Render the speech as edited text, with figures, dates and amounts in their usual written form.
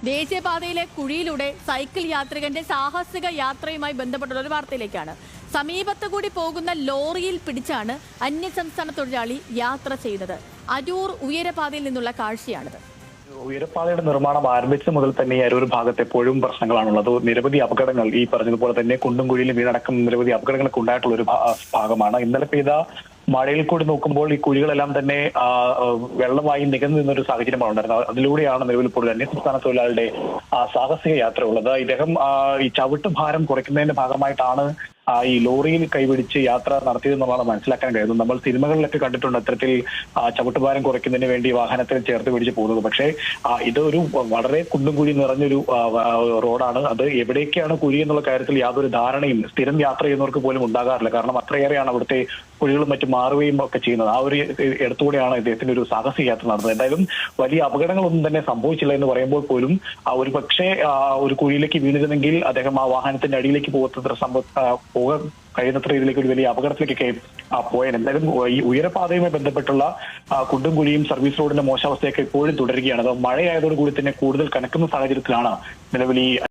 ദേശീയപാതയിലെ കുഴിയിലൂടെ സൈക്കിൾ യാത്രികന്റെ സാഹസിക യാത്രയുമായി ബന്ധപ്പെട്ടുള്ള ഒരു വാർത്തയിലേക്കാണ്. സമീപത്തു കൂടി പോകുന്ന ലോറിയിൽ പിടിച്ചാണ് അന്യസംസ്ഥാന തൊഴിലാളി യാത്ര ചെയ്തത്. അരൂർ ഉയരപാതയിൽ നിന്നുള്ള കാഴ്ചയാണിത്. ഉയരപ്പാതയുടെ നിർമ്മാണം ആരംഭിച്ച മുതൽ തന്നെ അരൂർ ഭാഗത്ത് എപ്പോഴും പ്രശ്നങ്ങളാണുള്ളത്. നിരവധി അപകടങ്ങൾ, ഈ പറഞ്ഞതുപോലെ തന്നെ കുണ്ടും കുഴിയിലും വീണടക്കം നിരവധി അപകടങ്ങളൊക്കെ ഉണ്ടായിട്ടുള്ള ഒരു ഭാഗമാണ്. ഇന്നലെ പെയ്ത മഴയിൽ കൂടി നോക്കുമ്പോൾ ഈ കുഴികളെല്ലാം തന്നെ വെള്ളമായി നികന്നു നിന്നൊരു സാഹചര്യമാണ് ഉണ്ടായിരുന്നത്. അതിലൂടെയാണ് നിലവിൽ ഇപ്പോൾ അന്യസംസ്ഥാന തൊഴിലാളിയുടെ സാഹസിക യാത്ര ഉള്ളത്. ഇദ്ദേഹം ഈ ചവിട്ട് ഭാരം കുറയ്ക്കുന്നതിന്റെ ഭാഗമായിട്ടാണ് ഈ ലോറിയിൽ കൈപിടിച്ച് യാത്ര നടത്തിയതെന്നുള്ളതാണ് മനസ്സിലാക്കാൻ കഴിയുന്നത്. നമ്മൾ സിനിമകളിലൊക്കെ കണ്ടിട്ടുണ്ട് അത്തരത്തിൽ ചവിട്ടുഭാരം കുറയ്ക്കുന്നതിന് വേണ്ടി വാഹനത്തിൽ ചേർത്ത് പിടിച്ച് പോകുന്നത്. പക്ഷേ ഇതൊരു വളരെ കുണ്ടും കുഴി നിറഞ്ഞൊരു റോഡാണ്. അത് എവിടേക്കാണ് കുഴി എന്നുള്ള കാര്യത്തിൽ യാതൊരു ധാരണയും സ്ഥിരം യാത്ര ചെയ്യുന്നവർക്ക് പോലും ഉണ്ടാകാറില്ല. കാരണം അത്രയേറെയാണ് അവിടുത്തെ കുഴികളും മറ്റും മാറുകയും ഒക്കെ ചെയ്യുന്നത്. ആ ഒരു ഇടത്തുകൂടെയാണ് ഇദ്ദേഹത്തിന്റെ ഒരു സാഹസിക യാത്ര നടന്നത്. എന്തായാലും വലിയ അപകടങ്ങളൊന്നും തന്നെ സംഭവിച്ചില്ല എന്ന് പറയുമ്പോൾ പോലും ഒരു പക്ഷേ ഒരു കുഴിയിലേക്ക് വീണിരുന്നെങ്കിൽ അദ്ദേഹം ആ വാഹനത്തിന്റെ അടിയിലേക്ക് പോകാൻ കഴിയുന്നത്ര ഇതിലേക്ക് ഒരു വലിയ അപകടത്തിലേക്കൊക്കെ പോയാൽ. എന്തായാലും ഈ ഉയരപാതയുമായി ബന്ധപ്പെട്ടുള്ള കുണ്ടും കുഴിയും സർവീസ് റോഡിന്റെ മോശാവസ്ഥയൊക്കെ ഇപ്പോഴും തുടരുകയാണ്. അത് മഴയായതോടുകൂടി തന്നെ കൂടുതൽ കനക്കുന്ന സാഹചര്യത്തിലാണ് നിലവിൽ ഈ